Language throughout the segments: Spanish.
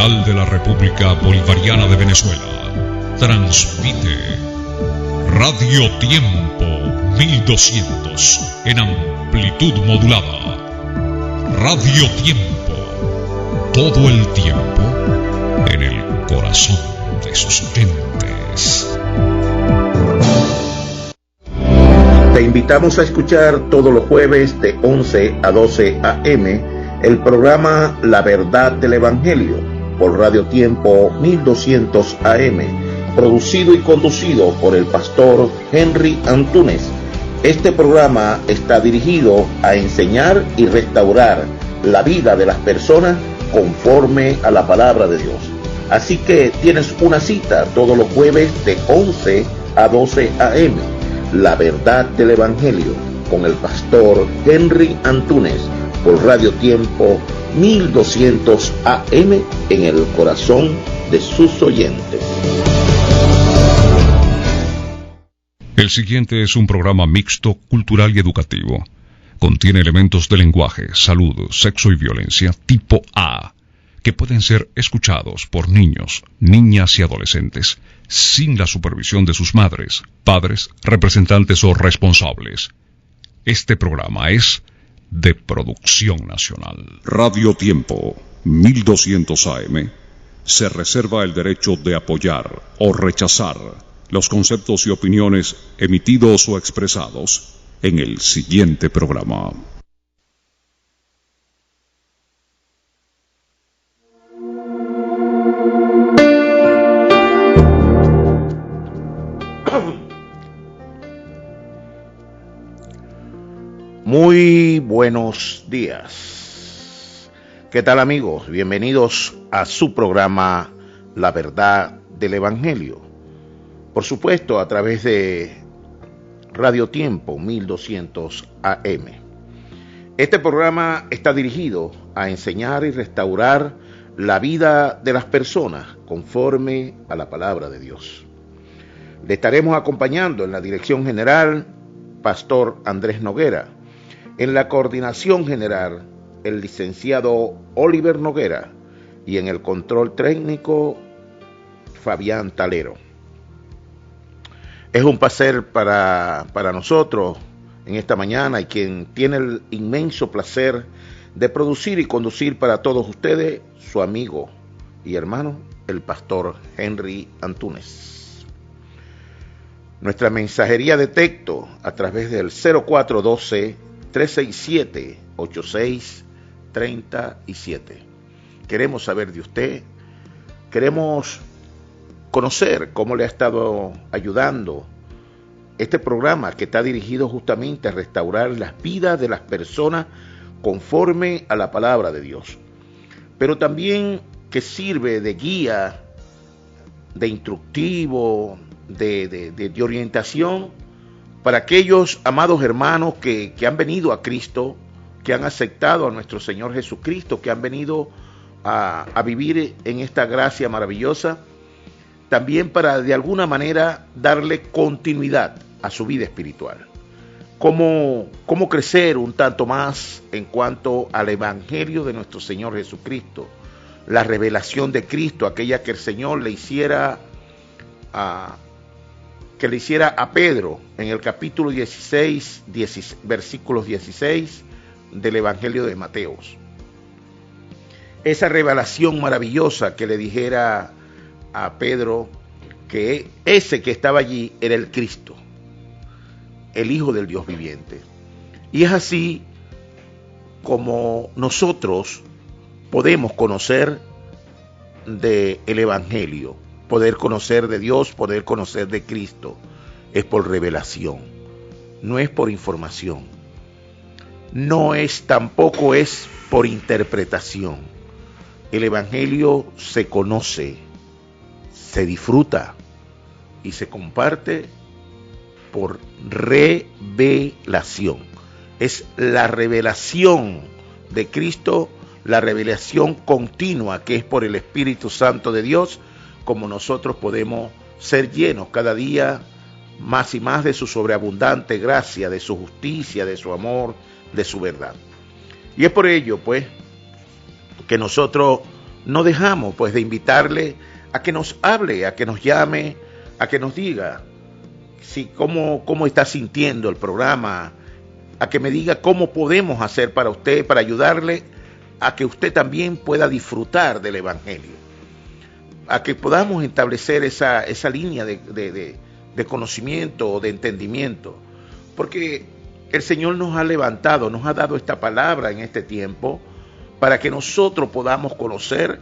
Capital de la República Bolivariana de Venezuela, transmite Radio Tiempo 1200 en amplitud modulada. Radio Tiempo, todo el tiempo en el corazón de sus oyentes. Te invitamos a escuchar todos los jueves de 11 a 12 a.m. el programa La Verdad del Evangelio por Radio Tiempo 1200 AM, producido y conducido por el pastor Henry Antúnez. Este programa está dirigido a enseñar y restaurar la vida de las personas conforme a la palabra de Dios. Así que tienes una cita todos los jueves de 11 a 12 a.m. La Verdad del Evangelio con el pastor Henry Antúnez por Radio Tiempo 1200 AM en el corazón de sus oyentes. El siguiente es un programa mixto, cultural y educativo. Contiene elementos de lenguaje, salud, sexo y violencia tipo A, que pueden ser escuchados por niños, niñas y adolescentes, sin la supervisión de sus madres, padres, representantes o responsables. Este programa es de producción nacional. Radio Tiempo 1200 AM se reserva el derecho de apoyar o rechazar los conceptos y opiniones emitidos o expresados en el siguiente programa. Muy buenos días. ¿Qué tal, amigos? Bienvenidos a su programa La Verdad del Evangelio. Por supuesto, a través de Radio Tiempo 1200 AM. Este programa está dirigido a enseñar y restaurar la vida de las personas conforme a la palabra de Dios. Le estaremos acompañando en la dirección general, Pastor Andrés Noguera. En la coordinación general, el licenciado Oliver Noguera, y en el control técnico, Fabián Talero. Es un placer para nosotros en esta mañana, y quien tiene el inmenso placer de producir y conducir para todos ustedes, su amigo y hermano, el pastor Henry Antúnez. Nuestra mensajería de texto a través del 0412-367-8637. Queremos saber de usted, queremos conocer cómo le ha estado ayudando este programa que está dirigido justamente a restaurar las vidas de las personas conforme a la palabra de Dios, pero también que sirve de guía, de instructivo, de orientación para aquellos amados hermanos que han venido a Cristo, que han aceptado a nuestro Señor Jesucristo, que han venido a vivir en esta gracia maravillosa, también para de alguna manera darle continuidad a su vida espiritual. Cómo crecer un tanto más en cuanto al Evangelio de nuestro Señor Jesucristo, la revelación de Cristo, aquella que el Señor le hiciera a Pedro en el capítulo 16, versículos 16 del Evangelio de Mateo. Esa revelación maravillosa que le dijera a Pedro que ese que estaba allí era el Cristo, el Hijo del Dios viviente. Y es así como nosotros podemos conocer del Evangelio, poder conocer de Dios, poder conocer de Cristo. Es por revelación, no es por información, tampoco es por interpretación. El Evangelio se conoce, se disfruta y se comparte por revelación. Es la revelación de Cristo, la revelación continua que es por el Espíritu Santo de Dios, como nosotros podemos ser llenos cada día más y más de su sobreabundante gracia, de su justicia, de su amor, de su verdad. Y es por ello, pues, que nosotros no dejamos pues de invitarle a que nos hable, a que nos llame, a que nos diga si cómo está sintiendo el programa, a que me diga cómo podemos hacer para usted, para ayudarle a que usted también pueda disfrutar del Evangelio, a que podamos establecer esa línea de conocimiento, de entendimiento, porque el Señor nos ha levantado, nos ha dado esta palabra en este tiempo para que nosotros podamos conocer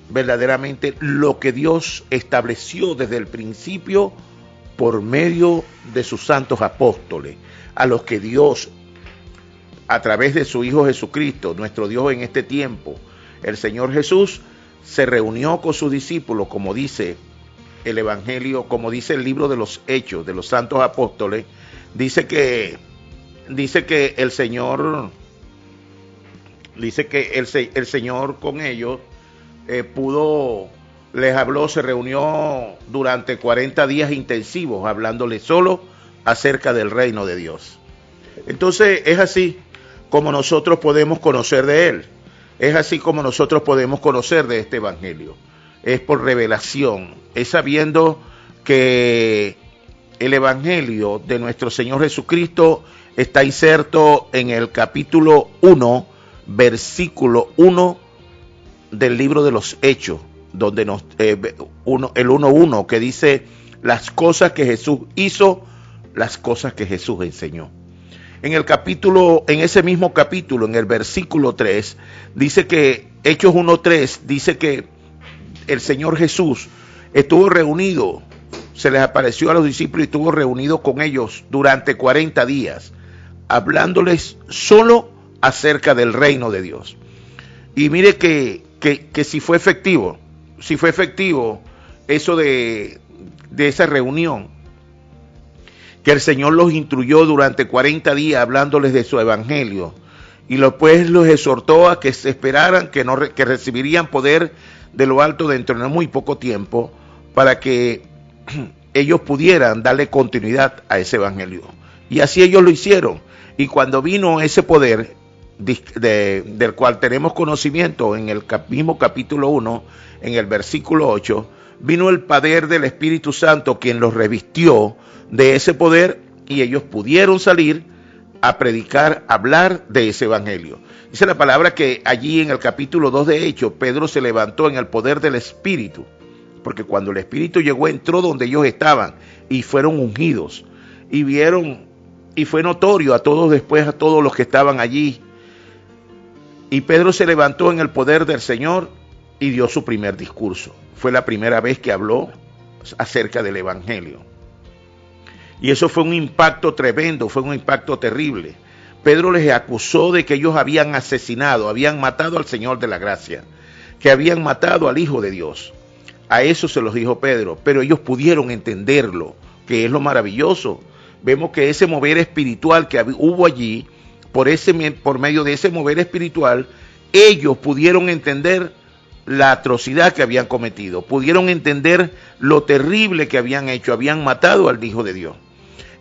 verdaderamente lo que Dios estableció desde el principio por medio de sus santos apóstoles, a los que Dios, a través de su Hijo Jesucristo, nuestro Dios en este tiempo, el Señor Jesús, se reunió con sus discípulos, como dice el Evangelio, como dice el libro de los Hechos de los santos apóstoles, dice que el Señor con ellos les habló, se reunió durante 40 días intensivos, hablándoles solo acerca del reino de Dios. Entonces es así como nosotros podemos conocer de Él, es así como nosotros podemos conocer de este Evangelio, es por revelación, es sabiendo que el Evangelio de nuestro Señor Jesucristo está inserto en el capítulo 1, versículo 1 del libro de los Hechos, donde el 1:1, que dice las cosas que Jesús hizo, las cosas que Jesús enseñó. En ese mismo capítulo, en el versículo 3, dice que, Hechos 1:3, dice que el Señor Jesús estuvo reunido, se les apareció a los discípulos y estuvo reunido con ellos durante 40 días, hablándoles solo acerca del reino de Dios. Y mire que si fue efectivo eso de esa reunión, que el Señor los instruyó durante 40 días hablándoles de su evangelio, y después los exhortó a que se esperaran, que recibirían poder de lo alto dentro de muy poco tiempo, para que ellos pudieran darle continuidad a ese evangelio. Y así ellos lo hicieron. Y cuando vino ese poder, del cual tenemos conocimiento en el mismo capítulo 1, en el versículo 8, vino el poder del Espíritu Santo, quien los revistió de ese poder, y ellos pudieron salir a predicar, a hablar de ese evangelio. Dice la palabra que allí en el capítulo 2 de Hechos, Pedro se levantó en el poder del Espíritu, porque cuando el Espíritu llegó, entró donde ellos estaban y fueron ungidos, y vieron, y fue notorio a todos después, a todos los que estaban allí. Y Pedro se levantó en el poder del Señor y dio su primer discurso. Fue la primera vez que habló acerca del evangelio. Y eso fue un impacto tremendo, fue un impacto terrible. Pedro les acusó de que ellos habían asesinado, habían matado al Señor de la gracia, que habían matado al Hijo de Dios. A eso se los dijo Pedro, pero ellos pudieron entenderlo, que es lo maravilloso. Vemos que ese mover espiritual que hubo allí, por medio de ese mover espiritual, ellos pudieron entender la atrocidad que habían cometido, pudieron entender lo terrible que habían hecho, habían matado al Hijo de Dios.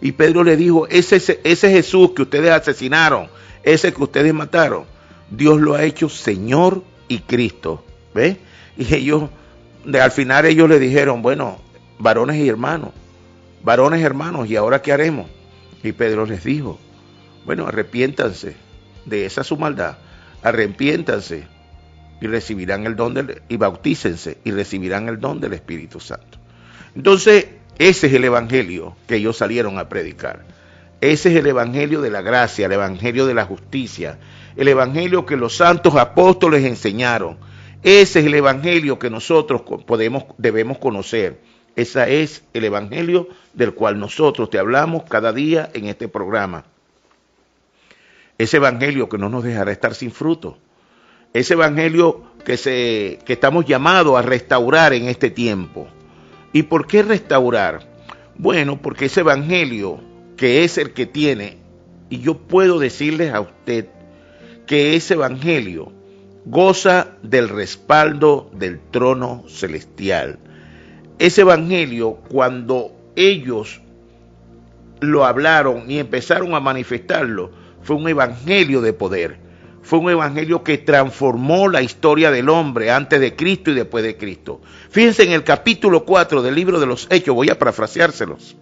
Y Pedro le dijo, ese Jesús que ustedes asesinaron, ese que ustedes mataron, Dios lo ha hecho Señor y Cristo. ¿Ve? Y al final ellos le dijeron, bueno, varones hermanos, ¿y ahora qué haremos? Y Pedro les dijo, bueno, arrepiéntanse de esa su maldad, arrepiéntanse y recibirán el don y bautícense y recibirán el don del Espíritu Santo. Entonces, ese es el evangelio que ellos salieron a predicar. Ese es el evangelio de la gracia, el evangelio de la justicia, el evangelio que los santos apóstoles enseñaron. Ese es el evangelio que nosotros debemos conocer. Ese es el evangelio del cual nosotros te hablamos cada día en este programa. Ese evangelio que no nos dejará estar sin fruto. Ese evangelio que estamos llamados a restaurar en este tiempo. ¿Y por qué restaurar? Bueno, porque ese evangelio que es el que tiene, y yo puedo decirles a usted que ese evangelio goza del respaldo del trono celestial. Ese evangelio, cuando ellos lo hablaron y empezaron a manifestarlo, fue un evangelio de poder. fue un evangelio que transformó la historia del hombre antes de Cristo y después de Cristo. Fíjense en el capítulo 4 del libro de los Hechos, voy a parafraseárselos.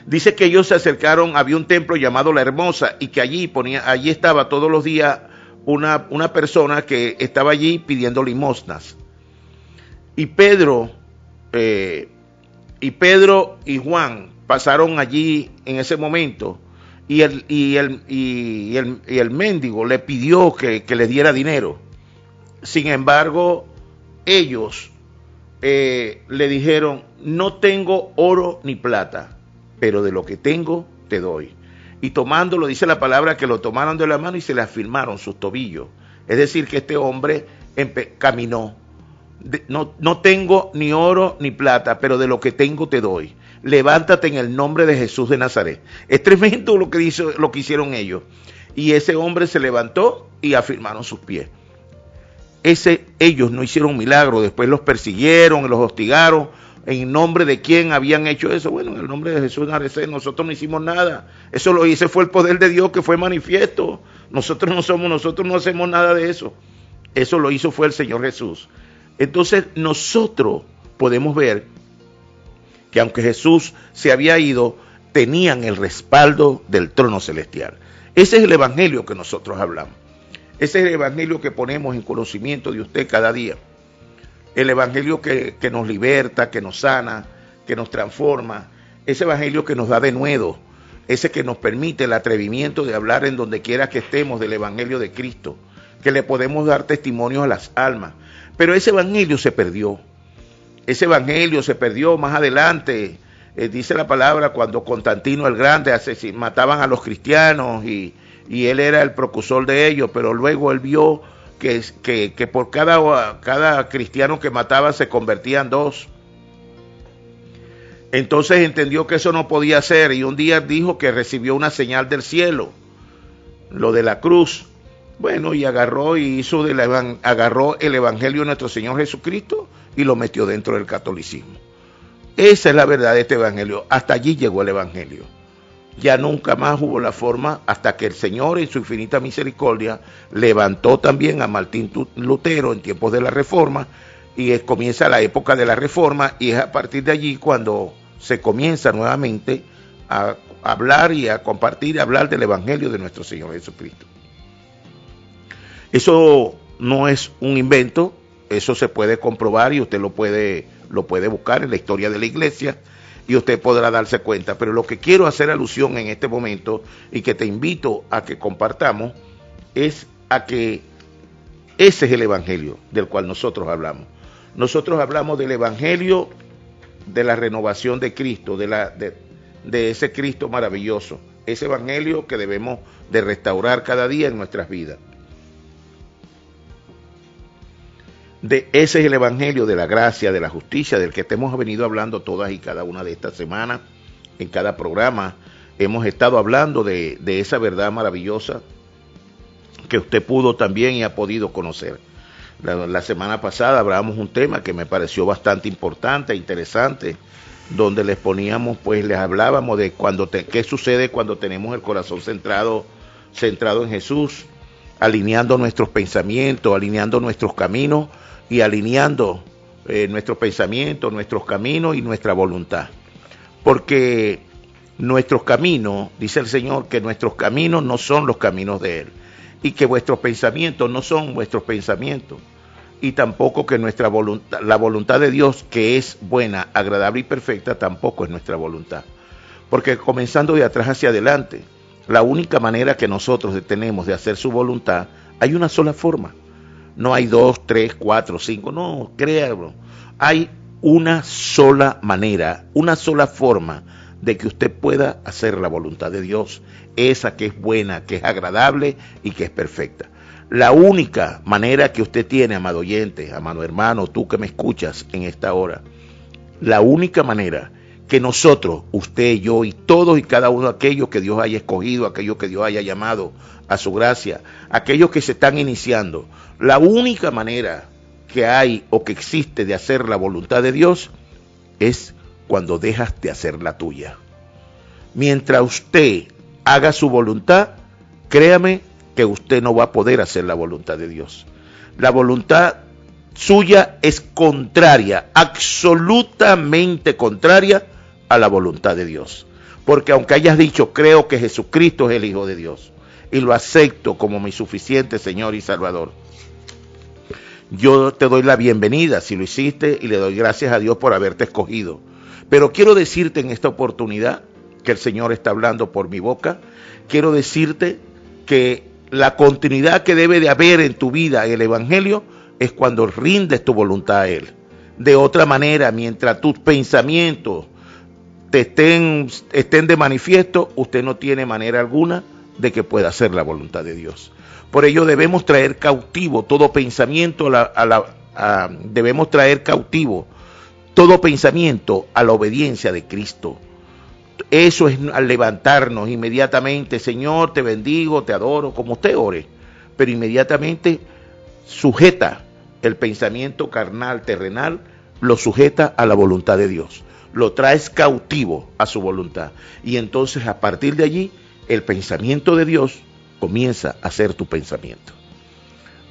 Dice que ellos se acercaron, había un templo llamado La Hermosa, y que allí estaba todos los días una persona que estaba allí pidiendo limosnas. Y Pedro y Juan pasaron allí en ese momento, y el mendigo le pidió que le diera dinero. Sin embargo, ellos le dijeron: no tengo oro ni plata, pero de lo que tengo te doy. Y tomándolo, dice la palabra, que lo tomaron de la mano y se le afirmaron sus tobillos. Es decir, que este hombre caminó. No tengo ni oro ni plata, pero de lo que tengo te doy. Levántate en el nombre de Jesús de Nazaret. Es tremendo lo que hicieron ellos. Y ese hombre se levantó y afirmaron sus pies. Ellos no hicieron milagro, después los persiguieron, los hostigaron. ¿En nombre de quién habían hecho eso? Bueno, en el nombre de Jesús de Nazaret. Nosotros no hicimos nada. Ese fue el poder de Dios que fue manifiesto. Nosotros no hacemos nada de eso. Eso lo hizo fue el Señor Jesús. Entonces nosotros podemos ver que aunque Jesús se había ido, tenían el respaldo del trono celestial. Ese es el evangelio que nosotros hablamos. Ese es el evangelio que ponemos en conocimiento de usted cada día. El evangelio que nos liberta, que nos sana, que nos transforma. Ese evangelio que nos da denuedo. Ese que nos permite el atrevimiento de hablar en donde quiera que estemos del evangelio de Cristo. Que le podemos dar testimonio a las almas. Pero ese evangelio se perdió. Ese evangelio se perdió más adelante. Dice la palabra, cuando Constantino el Grande mataban a los cristianos y él era el precursor de ellos, pero luego él vio que por cada cristiano que mataba se convertían dos. Entonces entendió que eso no podía ser, y un día dijo que recibió una señal del cielo, lo de la cruz. Bueno, y agarró el evangelio de nuestro Señor Jesucristo y lo metió dentro del catolicismo. Esa es la verdad de este evangelio. Hasta allí llegó el evangelio. Ya nunca más hubo la forma, hasta que el Señor en su infinita misericordia levantó también a Martín Lutero en tiempos de la Reforma, y comienza la época de la Reforma, y es a partir de allí cuando se comienza nuevamente a hablar y a compartir, a hablar del evangelio de nuestro Señor Jesucristo. Eso no es un invento, eso se puede comprobar y usted lo puede buscar en la historia de la iglesia y usted podrá darse cuenta. Pero lo que quiero hacer alusión en este momento y que te invito a que compartamos es a que ese es el evangelio del cual nosotros hablamos. Nosotros hablamos del evangelio de la renovación de Cristo, de ese Cristo maravilloso, ese evangelio que debemos de restaurar cada día en nuestras vidas. Ese es el evangelio de la gracia, de la justicia, del que hemos venido hablando todas y cada una de estas semanas. En cada programa hemos estado hablando de esa verdad maravillosa que usted pudo también y ha podido conocer. La semana pasada hablamos un tema que me pareció bastante importante e interesante, donde les hablábamos de qué sucede cuando tenemos el corazón centrado en Jesús, alineando nuestros pensamientos, alineando nuestros caminos y alineando nuestros pensamientos, nuestros caminos y nuestra voluntad. Porque nuestros caminos, dice el Señor, que nuestros caminos no son los caminos de Él, y que vuestros pensamientos no son vuestros pensamientos, y tampoco que nuestra voluntad, la voluntad de Dios, que es buena, agradable y perfecta, tampoco es nuestra voluntad. Porque comenzando de atrás hacia adelante, la única manera que nosotros tenemos de hacer su voluntad, hay una sola forma. No hay 2, 3, 4, 5, no, créanlo. Hay una sola manera, una sola forma de que usted pueda hacer la voluntad de Dios, esa que es buena, que es agradable y que es perfecta. La única manera que usted tiene, amado oyente, amado hermano, tú que me escuchas en esta hora, la única manera que nosotros, usted, yo y todos y cada uno de aquellos que Dios haya escogido, aquellos que Dios haya llamado a su gracia, aquellos que se están iniciando, la única manera que hay o que existe de hacer la voluntad de Dios es cuando dejas de hacer la tuya. Mientras usted haga su voluntad, créame que usted no va a poder hacer la voluntad de Dios. La voluntad suya es contraria, absolutamente contraria a la voluntad de Dios. Porque aunque hayas dicho, creo que Jesucristo es el Hijo de Dios y lo acepto como mi suficiente Señor y Salvador, yo te doy la bienvenida si lo hiciste y le doy gracias a Dios por haberte escogido. Pero quiero decirte en esta oportunidad que el Señor está hablando por mi boca, quiero decirte que la continuidad que debe de haber en tu vida en el Evangelio es cuando rindes tu voluntad a Él. De otra manera, mientras tus pensamientos estén de manifiesto, usted no tiene manera alguna de que pueda hacer la voluntad de Dios. Por ello debemos traer cautivo todo pensamiento debemos traer cautivo todo pensamiento a la obediencia de Cristo. Eso es al levantarnos inmediatamente, Señor, te bendigo, te adoro, como usted ore, pero inmediatamente sujeta el pensamiento carnal, terrenal, lo sujeta a la voluntad de Dios, lo traes cautivo a su voluntad, y entonces a partir de allí el pensamiento de Dios comienza a ser tu pensamiento.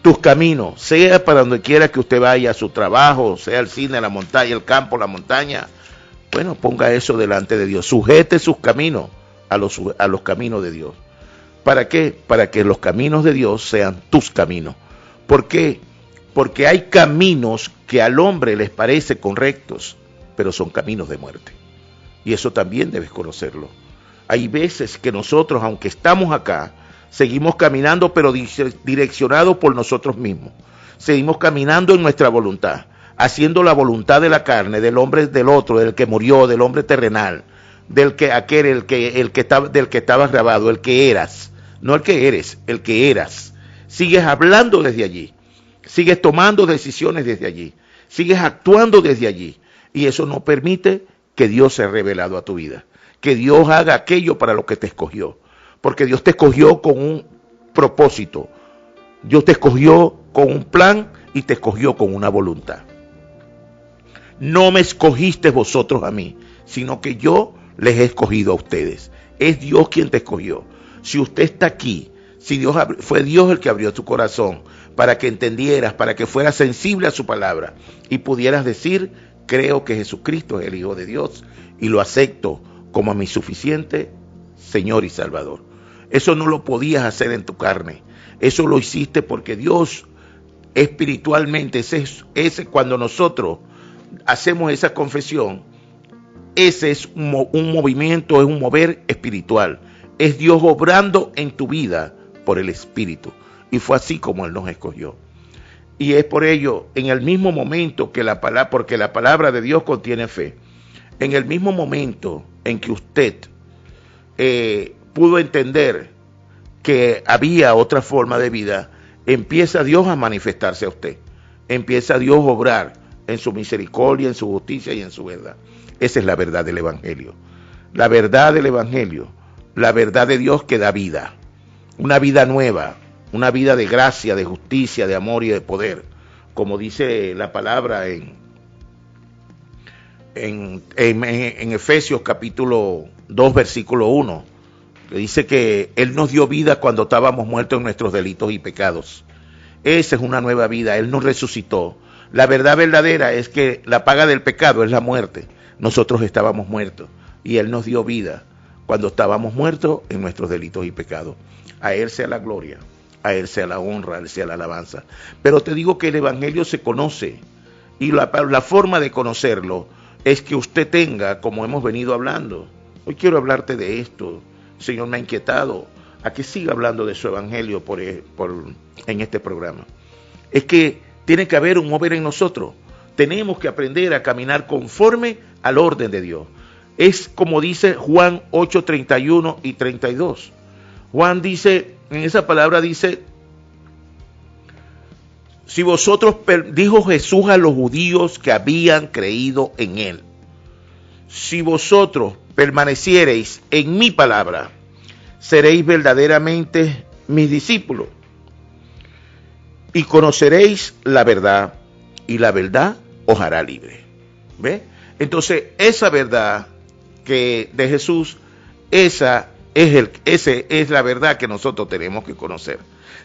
Tus caminos, sea para donde quiera que usted vaya, a su trabajo, sea el cine, la montaña, el campo, la montaña, bueno, ponga eso delante de Dios, sujete sus caminos a los caminos de Dios. ¿Para qué? Para que los caminos de Dios sean tus caminos. ¿Por qué? Porque hay caminos que al hombre les parece correctos, pero son caminos de muerte. Y eso también debes conocerlo. Hay veces que nosotros, aunque estamos acá, seguimos caminando, pero direccionados por nosotros mismos. Seguimos caminando en nuestra voluntad, haciendo la voluntad de la carne, del hombre del otro, del que murió, del hombre terrenal, del que estaba grabado, el que eras, no el que eres, el que eras. Sigues hablando desde allí, sigues tomando decisiones desde allí, sigues actuando desde allí, y eso no permite que Dios sea revelado a tu vida, que Dios haga aquello para lo que te escogió, porque Dios te escogió con un propósito, Dios te escogió con un plan y te escogió con una voluntad. No me escogiste vosotros a mí, sino que yo les he escogido a ustedes. Es Dios quien te escogió. Si usted está aquí, si fue Dios el que abrió tu corazón para que entendieras, para que fueras sensible a su palabra y pudieras decir, creo que Jesucristo es el Hijo de Dios y lo acepto como a mi suficiente Señor y Salvador. Eso no lo podías hacer en tu carne. Eso lo hiciste porque Dios espiritualmente, ese cuando nosotros hacemos esa confesión, ese es un movimiento, es un mover espiritual. Es Dios obrando en tu vida por el Espíritu. Y fue así como Él nos escogió. Y es por ello, en el mismo momento que porque la palabra de Dios contiene fe, en el mismo momento en que usted pudo entender que había otra forma de vida, empieza Dios a manifestarse a usted. Empieza Dios a obrar en su misericordia, en su justicia y en su verdad. Esa es la verdad del Evangelio. La verdad del Evangelio, la verdad de Dios que da vida. Una vida nueva, una vida de gracia, de justicia, de amor y de poder. Como dice la palabra en Efesios capítulo 2, versículo 1, que dice que Él nos dio vida cuando estábamos muertos en nuestros delitos y pecados. Esa es una nueva vida, Él nos resucitó. La verdad verdadera es que la paga del pecado es la muerte. Nosotros estábamos muertos y Él nos dio vida cuando estábamos muertos en nuestros delitos y pecados. A Él sea la gloria, a Él sea la honra, a Él sea la alabanza. Pero te digo que el Evangelio se conoce y la forma de conocerlo es que usted tenga, como hemos venido hablando. Hoy quiero hablarte de esto. El Señor me ha inquietado a que siga hablando de su Evangelio en este programa. Es que tiene que haber un mover en nosotros. Tenemos que aprender a caminar conforme al orden de Dios. Es como dice Juan 8, 31 y 32. Juan dice, en esa palabra dice, si vosotros, dijo Jesús a los judíos que habían creído en Él, si vosotros permaneciereis en mi palabra, seréis verdaderamente mis discípulos y conoceréis la verdad, y la verdad os hará libre. ¿Ve? Entonces, esa verdad que de Jesús, esa es la verdad que nosotros tenemos que conocer.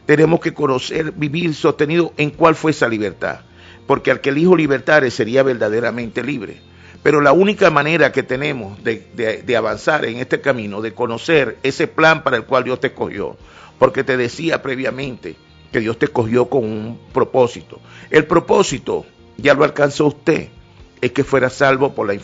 Tenemos que conocer, vivir sostenido en cuál fue esa libertad. Porque al que el Hijo libertare sería verdaderamente libre. Pero la única manera que tenemos de avanzar en este camino, de conocer ese plan para el cual Dios te escogió, porque te decía previamente que Dios te escogió con un propósito. El propósito ya lo alcanzó usted, es que fuera salvo por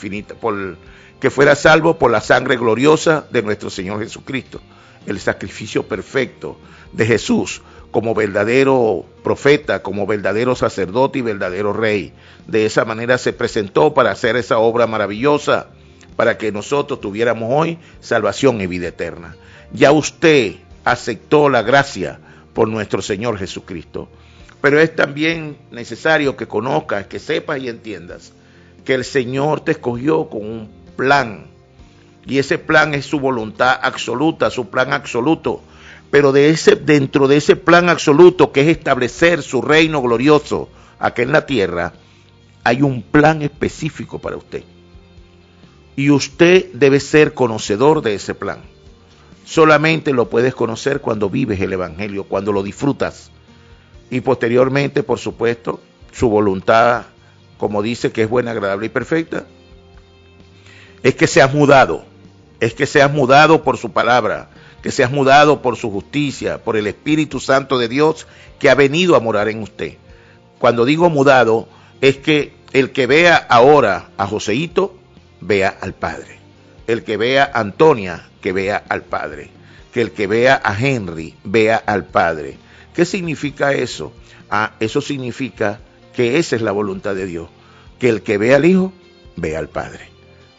que fuera salvo por la sangre gloriosa de nuestro Señor Jesucristo, el sacrificio perfecto de Jesús como verdadero profeta, como verdadero sacerdote y verdadero rey. De esa manera se presentó para hacer esa obra maravillosa, para que nosotros tuviéramos hoy salvación y vida eterna. Ya usted aceptó la gracia por nuestro Señor Jesucristo. Pero es también necesario que conozcas, que sepas y entiendas que el Señor te escogió con un plan. Y ese plan es su voluntad absoluta, su plan absoluto. Pero dentro de ese plan absoluto, que es establecer su reino glorioso aquí en la tierra, hay un plan específico para usted. Y usted debe ser conocedor de ese plan. Solamente lo puedes conocer cuando vives el Evangelio, cuando lo disfrutas. Y posteriormente, por supuesto, su voluntad, como dice que es buena, agradable y perfecta, es que seas mudado por su palabra, que seas mudado por su justicia, por el Espíritu Santo de Dios que ha venido a morar en usted. Cuando digo mudado, es que el que vea ahora a Joseito, vea al Padre. El que vea a Antonia, que vea al Padre. Que el que vea a Henry, vea al Padre. ¿Qué significa eso? Eso significa que esa es la voluntad de Dios. Que el que vea al Hijo, vea al Padre.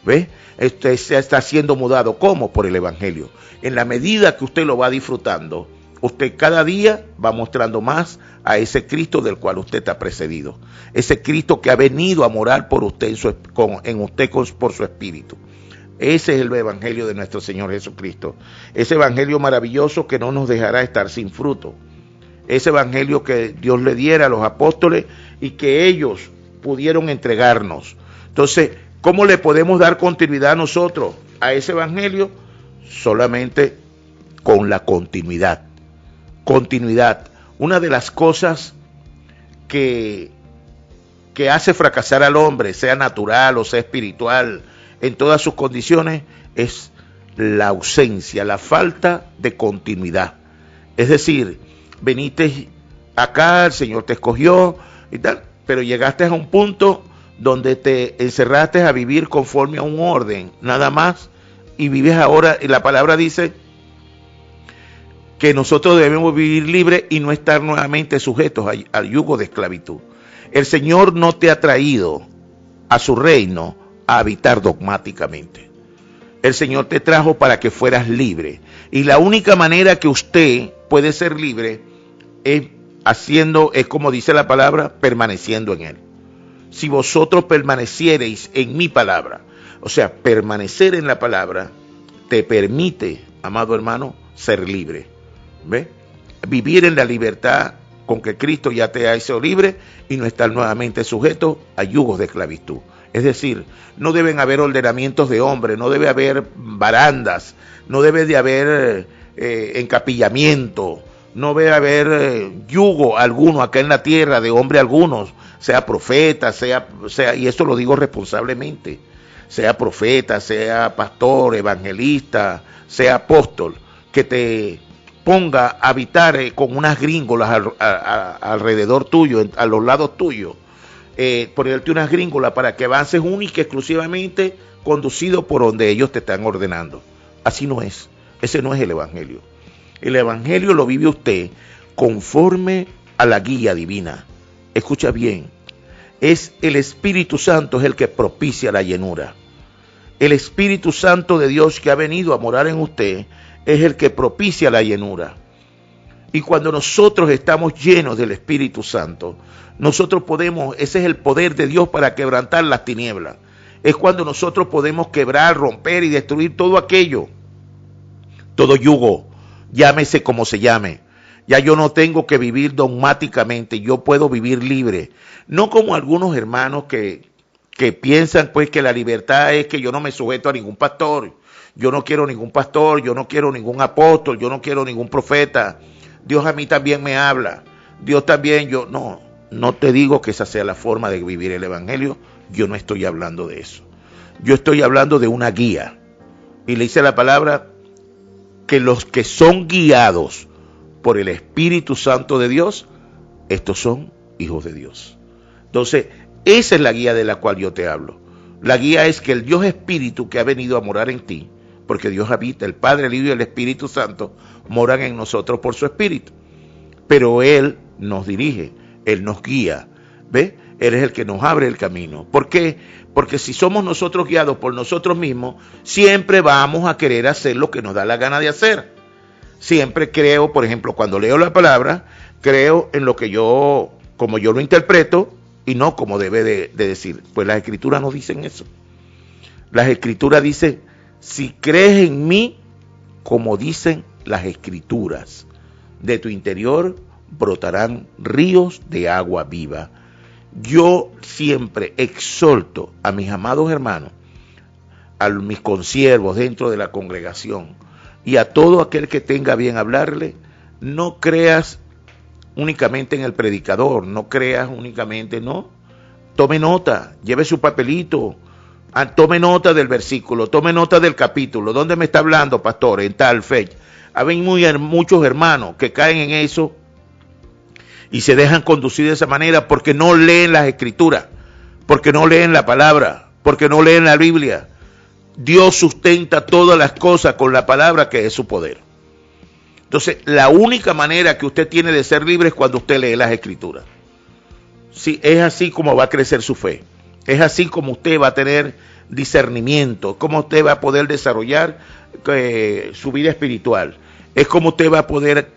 ¿Ve? Usted se está siendo mudado. ¿Cómo? Por el Evangelio. En la medida que usted lo va disfrutando, usted cada día va mostrando más a ese Cristo del cual usted está precedido. Ese Cristo que ha venido a morar por usted por su Espíritu. Ese es el Evangelio de nuestro Señor Jesucristo. Ese Evangelio maravilloso que no nos dejará estar sin fruto. Ese Evangelio que Dios le diera a los apóstoles y que ellos pudieron entregarnos. Entonces, ¿cómo le podemos dar continuidad nosotros a ese Evangelio? Solamente con la continuidad. Continuidad. Una de las cosas que hace fracasar al hombre, sea natural o sea espiritual, en todas sus condiciones, es la ausencia, la falta de continuidad. Es decir, veniste acá, el Señor te escogió y tal, pero llegaste a un punto donde te encerraste a vivir conforme a un orden, nada más, y vives ahora, y la palabra dice que nosotros debemos vivir libres y no estar nuevamente sujetos al yugo de esclavitud. El Señor no te ha traído a su reino a habitar dogmáticamente. El Señor te trajo para que fueras libre, y la única manera que usted puede ser libre es como dice la palabra, permaneciendo en Él. Si vosotros permaneciereis en mi palabra, o sea, permanecer en la palabra te permite, amado hermano, ser libre. ¿Ve? Vivir en la libertad con que Cristo ya te ha hecho libre y no estar nuevamente sujeto a yugos de esclavitud. Es decir, no deben haber ordenamientos de hombre, no debe haber barandas, no debe de haber encapillamiento, no debe haber yugo alguno acá en la tierra de hombre algunos, sea profeta, sea, y esto lo digo responsablemente, sea profeta, sea pastor, evangelista, sea apóstol, que te ponga a habitar con unas gringolas alrededor tuyo, a los lados tuyos, ponerte unas gringolas para que avances única y exclusivamente conducido por donde ellos te están ordenando. Así no es, ese no es el Evangelio. El Evangelio lo vive usted conforme a la guía divina. Escucha bien, es el Espíritu Santo es el que propicia la llenura. El Espíritu Santo de Dios que ha venido a morar en usted es el que propicia la llenura. Y cuando nosotros estamos llenos del Espíritu Santo, nosotros podemos, ese es el poder de Dios para quebrantar las tinieblas. Es cuando nosotros podemos quebrar, romper y destruir todo aquello, todo yugo, llámese como se llame. Ya yo no tengo que vivir dogmáticamente, yo puedo vivir libre. No como algunos hermanos que piensan pues que la libertad es que yo no me sujeto a ningún pastor. Yo no quiero ningún pastor, yo no quiero ningún apóstol, yo no quiero ningún profeta. Dios a mí también me habla, Dios también, no te digo que esa sea la forma de vivir el evangelio, yo no estoy hablando de eso. Yo estoy hablando de una guía. Y le dice la palabra que los que son guiados por el Espíritu Santo de Dios, estos son hijos de Dios. Entonces, esa es la guía de la cual yo te hablo. La guía es que el Dios Espíritu que ha venido a morar en ti, porque Dios habita, el Padre, el Hijo y el Espíritu Santo moran en nosotros por su Espíritu. Pero Él nos dirige, Él nos guía, ¿ve? Él es el que nos abre el camino. ¿Por qué? Porque si somos nosotros guiados por nosotros mismos, siempre vamos a querer hacer lo que nos da la gana de hacer. Siempre creo, por ejemplo, cuando leo la palabra, creo en lo que como yo lo interpreto y no como debe de decir. Pues las Escrituras no dicen eso. Las Escrituras dicen, si crees en mí, como dicen las Escrituras, de tu interior brotarán ríos de agua viva. Yo siempre exhorto a mis amados hermanos, a mis consiervos dentro de la congregación y a todo aquel que tenga bien hablarle, no creas únicamente en el predicador, no creas únicamente, no. Tome nota, lleve su papelito, tome nota del versículo, tome nota del capítulo. ¿Dónde me está hablando, pastor? En tal fecha. Hay muchos hermanos que caen en eso y se dejan conducir de esa manera porque no leen las Escrituras, porque no leen la palabra, porque no leen la Biblia. Dios sustenta todas las cosas con la palabra, que es su poder. Entonces, la única manera que usted tiene de ser libre es cuando usted lee las Escrituras. Sí, es así como va a crecer su fe. Es así como usted va a tener discernimiento, como usted va a poder desarrollar su vida espiritual. Es como usted va a poder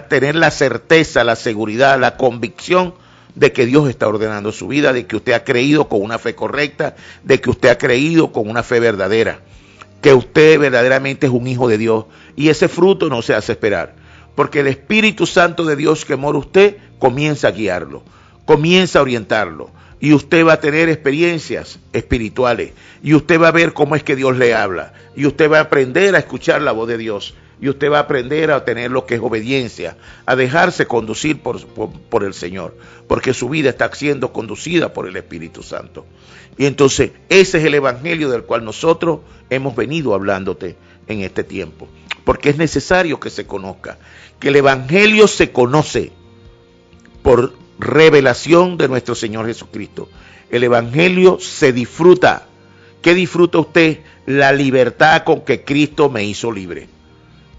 tener la certeza, la seguridad, la convicción de que Dios está ordenando su vida, de que usted ha creído con una fe correcta, de que usted ha creído con una fe verdadera, que usted verdaderamente es un hijo de Dios, y ese fruto no se hace esperar, porque el Espíritu Santo de Dios que mora usted comienza a guiarlo, comienza a orientarlo, y usted va a tener experiencias espirituales, y usted va a ver cómo es que Dios le habla, y usted va a aprender a escuchar la voz de Dios, y usted va a aprender a tener lo que es obediencia, a dejarse conducir por el Señor, porque su vida está siendo conducida por el Espíritu Santo. Y entonces ese es el evangelio del cual nosotros hemos venido hablándote en este tiempo, porque es necesario que se conozca, que el evangelio se conoce por revelación de nuestro Señor Jesucristo. El evangelio se disfruta. ¿Qué disfruta usted? La libertad con que Cristo me hizo libre.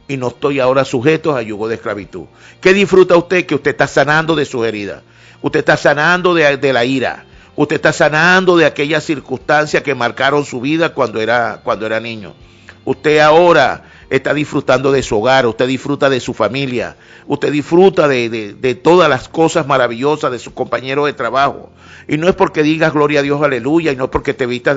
Y no estoy ahora sujeto a yugo de esclavitud. ¿Qué disfruta usted? Que usted está sanando de sus heridas. Usted está sanando de la ira. Usted está sanando de aquellas circunstancias que marcaron su vida cuando era niño. Usted ahora está disfrutando de su hogar. Usted disfruta de su familia. Usted disfruta de todas las cosas maravillosas de sus compañeros de trabajo. Y no es porque digas gloria a Dios, aleluya, y no es porque te vistas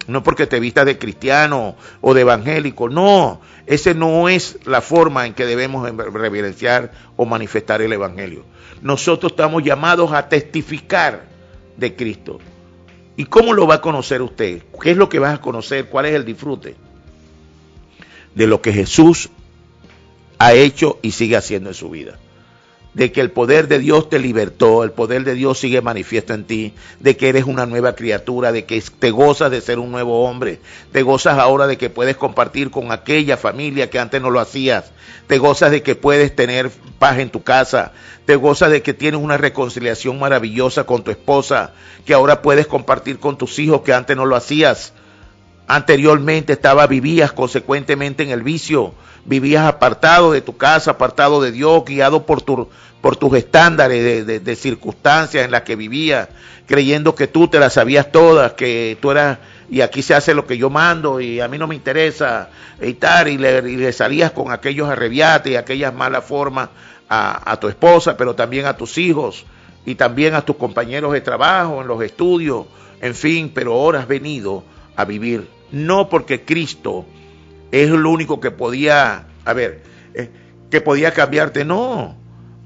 no porque te vistas de cristiano o de evangélico, no, esa no es la forma en que debemos reverenciar o manifestar el evangelio. Nosotros estamos llamados a testificar de Cristo. ¿Y cómo lo va a conocer usted? ¿Qué es lo que vas a conocer? ¿Cuál es el disfrute? De lo que Jesús ha hecho y sigue haciendo en su vida. De que el poder de Dios te libertó, el poder de Dios sigue manifiesto en ti, de que eres una nueva criatura, de que te gozas de ser un nuevo hombre, te gozas ahora de que puedes compartir con aquella familia que antes no lo hacías, te gozas de que puedes tener paz en tu casa, te gozas de que tienes una reconciliación maravillosa con tu esposa, que ahora puedes compartir con tus hijos que antes no lo hacías. Anteriormente vivías consecuentemente en el vicio, vivías apartado de tu casa, apartado de Dios, guiado por tus estándares de circunstancias en las que vivías, creyendo que tú te las sabías todas, que tú eras, y aquí se hace lo que yo mando, y a mí no me interesa, y tal, y le salías con aquellos arrebiates y aquellas malas formas a tu esposa, pero también a tus hijos, y también a tus compañeros de trabajo, en los estudios, en fin, pero ahora has venido a vivir, no porque Cristo es lo único que podía, que podía cambiarte, no.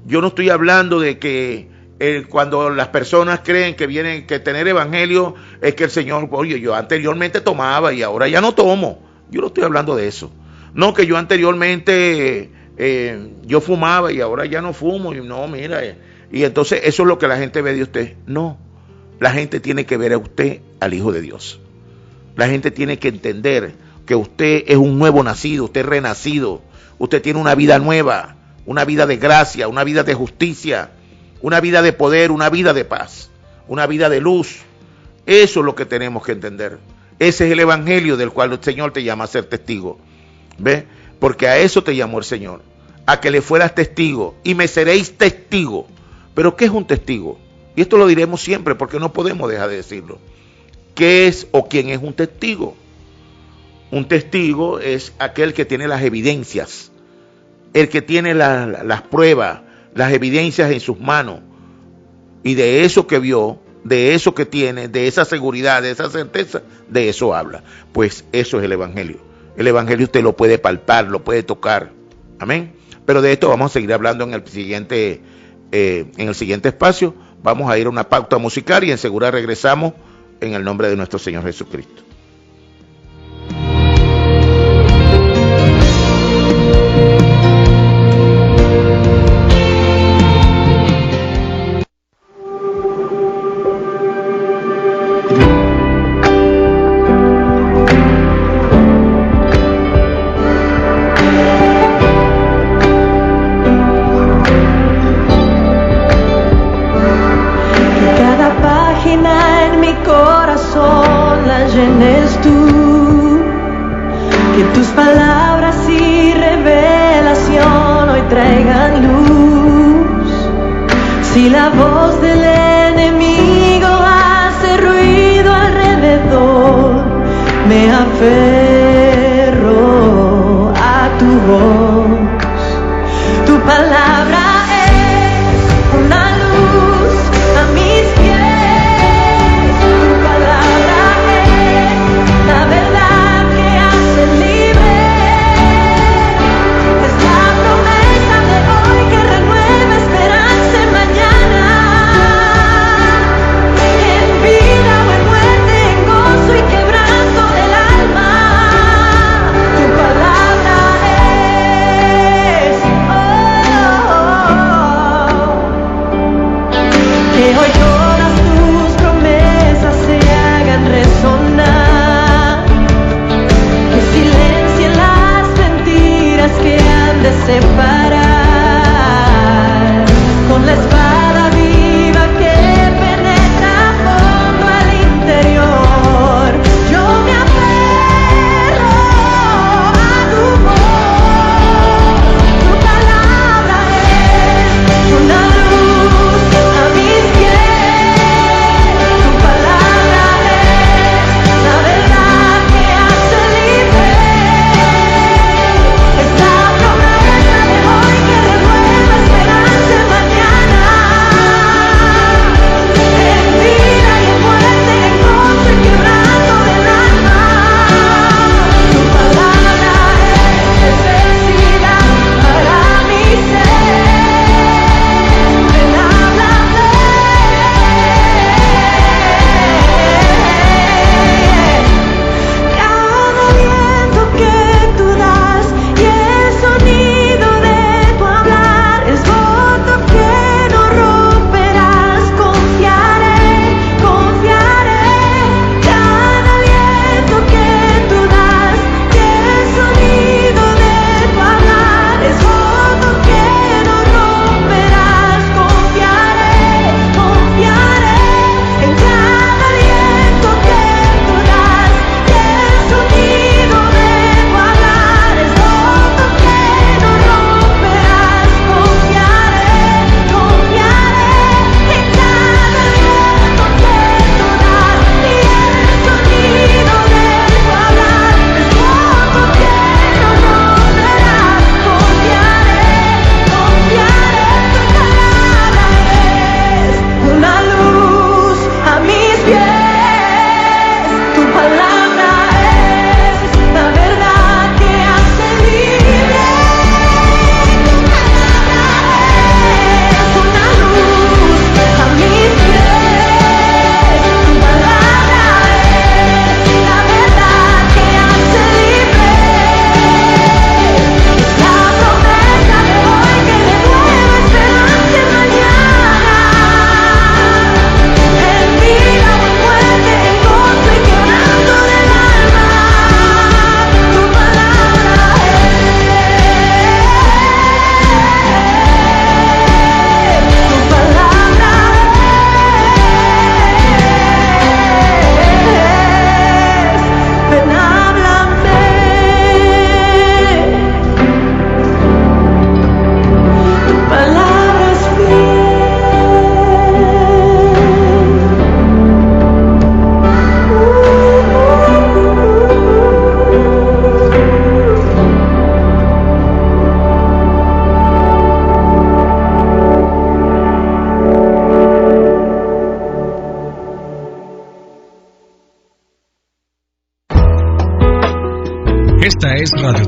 Yo no estoy hablando de que cuando las personas creen que tener evangelio es que el Señor, oye, yo anteriormente tomaba y ahora ya no tomo. Yo no estoy hablando de eso. No, que yo anteriormente yo fumaba y ahora ya no fumo, y no, mira, y entonces eso es lo que la gente ve de usted. No, la gente tiene que ver a usted al Hijo de Dios. La gente tiene que entender que usted es un nuevo nacido, usted es renacido, usted tiene una vida nueva, una vida de gracia, una vida de justicia, una vida de poder, una vida de paz, una vida de luz. Eso es lo que tenemos que entender. Ese es el evangelio del cual el Señor te llama a ser testigo. ¿Ves? Porque a eso te llamó el Señor, a que le fueras testigo, y me seréis testigo. ¿Pero qué es un testigo? Y esto lo diremos siempre porque no podemos dejar de decirlo. ¿Qué es o quién es un testigo? Un testigo es aquel que tiene las evidencias, el que tiene las pruebas, las evidencias en sus manos, y de eso que vio, de eso que tiene, de esa seguridad, de esa certeza, de eso habla. Pues eso es el evangelio. El evangelio usted lo puede palpar, lo puede tocar. Amén. Pero de esto vamos a seguir hablando en el siguiente espacio. Vamos a ir a una pauta musical y enseguida regresamos en el nombre de nuestro Señor Jesucristo. Si la voz del enemigo hace ruido alrededor, me aferro a tu voz. Tu palabra es una luz a mis pies. Tu palabra es la verdad que hace libre. Es la promesa de hoy que renueva esperanza en mañana. En vida o en muerte, en gozo y quebranto del alma. Tu palabra es, que hoy todas tus promesas se hagan resonar, que silencien las mentiras que han de separar, con la espada viva que penetra fondo al interior. Yo me aferro a tu voz. Tu palabra es una luz a mis pies. Tu palabra es la verdad que hace libre. Es la promesa de hoy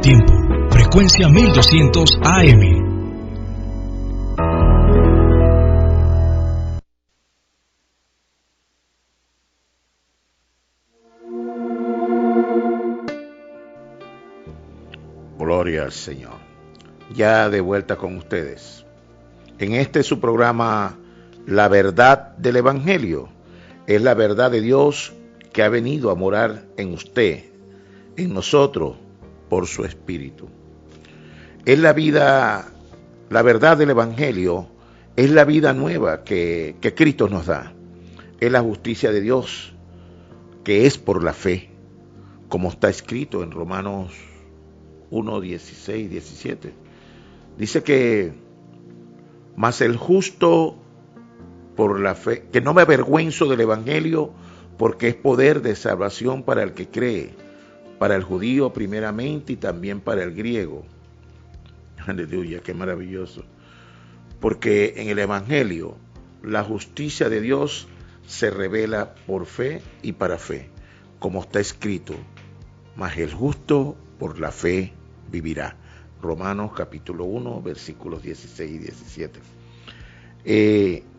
tiempo. Frecuencia 1200 AM. Gloria al Señor. Ya de vuelta con ustedes. En este su programa, La Verdad del Evangelio. Es la verdad de Dios que ha venido a morar en usted, en nosotros, por su Espíritu. Es la vida, la verdad del Evangelio, es la vida nueva que Cristo nos da. Es la justicia de Dios, que es por la fe, como está escrito en Romanos 1, 16, 17. Dice que, mas el justo por la fe, que no me avergüenzo del Evangelio, porque es poder de salvación para el que cree, para el judío primeramente y también para el griego. Aleluya, qué maravilloso. Porque en el Evangelio la justicia de Dios se revela por fe y para fe, como está escrito, mas el justo por la fe vivirá. Romanos capítulo 1, versículos 16 y 17.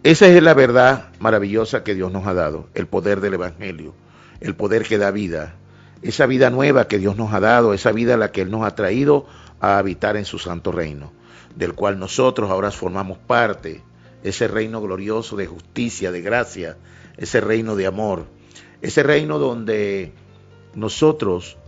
Esa es la verdad maravillosa que Dios nos ha dado, el poder del Evangelio, el poder que da vida, esa vida nueva que Dios nos ha dado, esa vida a la que Él nos ha traído a habitar en su santo reino, del cual nosotros ahora formamos parte, ese reino glorioso de justicia, de gracia, ese reino de amor, ese reino donde nosotros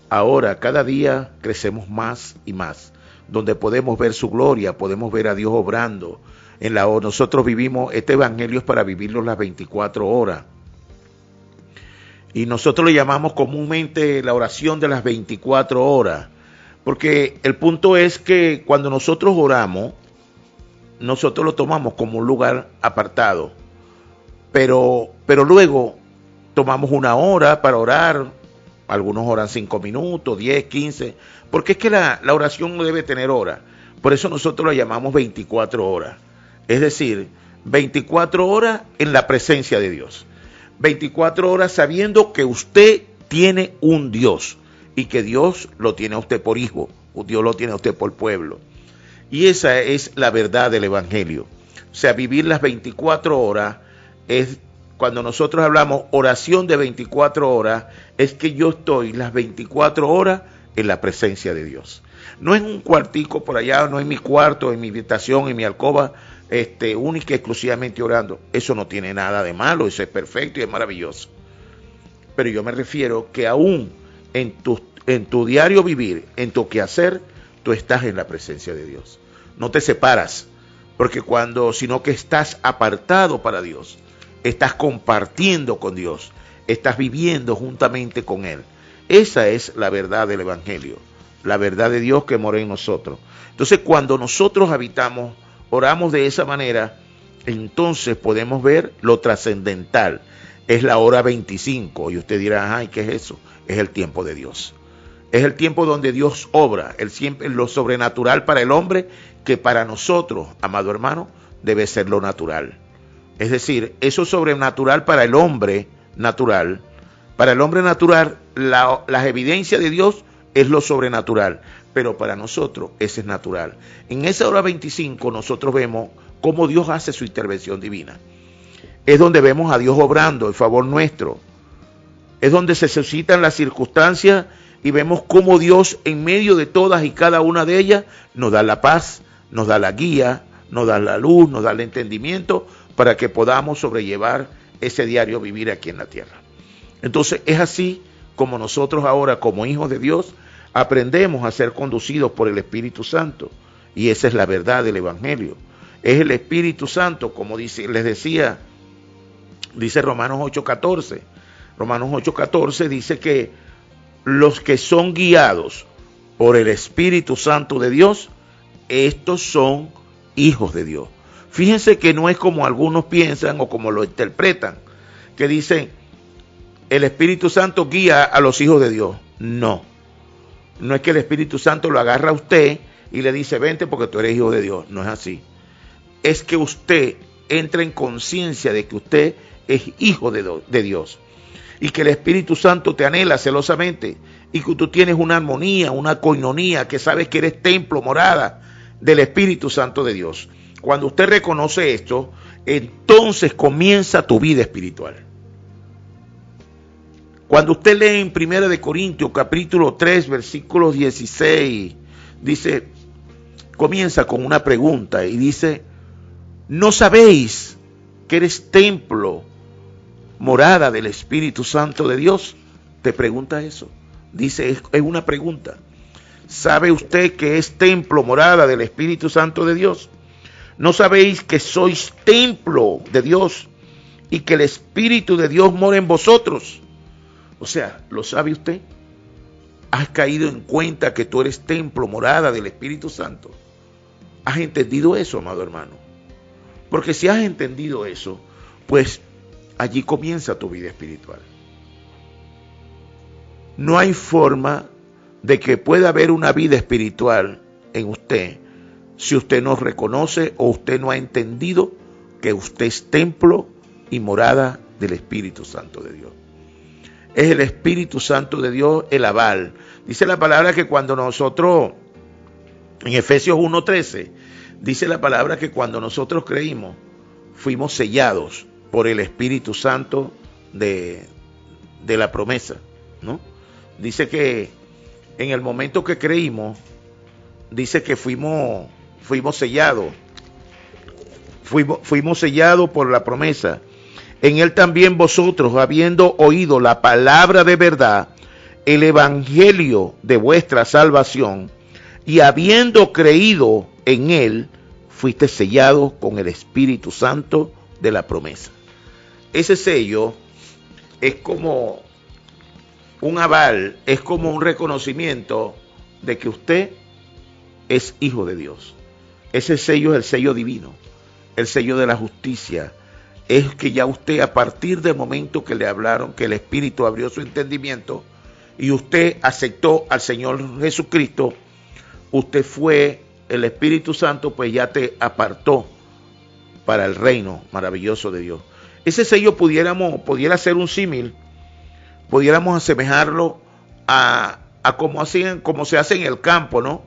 ahora cada día crecemos más y más, donde podemos ver su gloria, podemos ver a Dios obrando. Nosotros vivimos, este evangelio es para vivirlo las 24 horas. Y nosotros lo llamamos comúnmente la oración de las 24 horas. Porque el punto es que cuando nosotros oramos, nosotros lo tomamos como un lugar apartado. Pero luego tomamos una hora para orar. Algunos oran 5 minutos, 10, 15. Porque es que la oración no debe tener hora. Por eso nosotros la llamamos 24 horas. Es decir, 24 horas en la presencia de Dios. 24 horas sabiendo que usted tiene un Dios y que Dios lo tiene a usted por hijo, Dios lo tiene a usted por pueblo. Y esa es la verdad del Evangelio. O sea, vivir las 24 horas es, cuando nosotros hablamos oración de 24 horas, es que yo estoy las 24 horas en la presencia de Dios. No en un cuartico por allá, no en mi cuarto, en mi habitación, en mi alcoba, única y exclusivamente orando. Eso no tiene nada de malo, eso es perfecto y es maravilloso. Pero yo me refiero que aún en tu diario vivir, en tu quehacer, tú estás en la presencia de Dios. No te separas, porque sino que estás apartado para Dios, estás compartiendo con Dios, estás viviendo juntamente con Él. Esa es la verdad del Evangelio, la verdad de Dios que mora en nosotros. Entonces, cuando nosotros oramos de esa manera, entonces podemos ver lo trascendental. Es la hora 25 y usted dirá, ay, ¿qué es eso? Es el tiempo de Dios. Es el tiempo donde Dios obra, lo sobrenatural para el hombre, que para nosotros, amado hermano, debe ser lo natural. Es decir, eso sobrenatural para el hombre natural. Para el hombre natural, las evidencias de Dios es lo sobrenatural. Pero para nosotros ese es natural. En esa hora 25 nosotros vemos cómo Dios hace su intervención divina. Es donde vemos a Dios obrando en favor nuestro. Es donde se suscitan las circunstancias y vemos cómo Dios en medio de todas y cada una de ellas nos da la paz, nos da la guía, nos da la luz, nos da el entendimiento para que podamos sobrellevar ese diario vivir aquí en la tierra. Entonces es así como nosotros ahora como hijos de Dios aprendemos a ser conducidos por el Espíritu Santo, y esa es la verdad del Evangelio. Es el Espíritu Santo, como dice Romanos 8:14. Romanos 8:14 dice que los que son guiados por el Espíritu Santo de Dios, estos son hijos de Dios. Fíjense que no es como algunos piensan o como lo interpretan, que dicen el Espíritu Santo guía a los hijos de Dios. No es que el Espíritu Santo lo agarra a usted y le dice, vente porque tú eres hijo de Dios. No es así. Es que usted entra en conciencia de que usted es hijo de Dios. Y que el Espíritu Santo te anhela celosamente y que tú tienes una armonía, una coinonía, que sabes que eres templo, morada del Espíritu Santo de Dios. Cuando usted reconoce esto, entonces comienza tu vida espiritual. Cuando usted lee en 1 Corintios capítulo 3 versículo 16, dice, comienza con una pregunta y dice, ¿no sabéis que eres templo, morada del Espíritu Santo de Dios? Te pregunta eso. Dice, es una pregunta. ¿Sabe usted que es templo, morada del Espíritu Santo de Dios? ¿No sabéis que sois templo de Dios y que el Espíritu de Dios mora en vosotros? O sea, ¿lo sabe usted? ¿Has caído en cuenta que tú eres templo, morada del Espíritu Santo? ¿Has entendido eso, amado hermano? Porque si has entendido eso, pues allí comienza tu vida espiritual. No hay forma de que pueda haber una vida espiritual en usted si usted no reconoce o usted no ha entendido que usted es templo y morada del Espíritu Santo de Dios. Es el Espíritu Santo de Dios el aval. Dice la palabra que cuando nosotros, en Efesios 1:13, dice la palabra que cuando nosotros creímos, fuimos sellados por el Espíritu Santo de la promesa, ¿no? Dice que en el momento que creímos, dice que fuimos sellados. Fuimos sellados por la promesa. En él también vosotros, habiendo oído la palabra de verdad, el evangelio de vuestra salvación, y habiendo creído en él, fuiste sellados con el Espíritu Santo de la promesa. Ese sello es como un aval, es como un reconocimiento de que usted es hijo de Dios. Ese sello es el sello divino, el sello de la justicia. Es que ya usted, a partir del momento que le hablaron, que el Espíritu abrió su entendimiento y usted aceptó al Señor Jesucristo, usted fue, el Espíritu Santo pues ya te apartó para el reino maravilloso de Dios. Ese sello pudiera ser un símil, pudiéramos asemejarlo a como se hace en el campo, ¿no?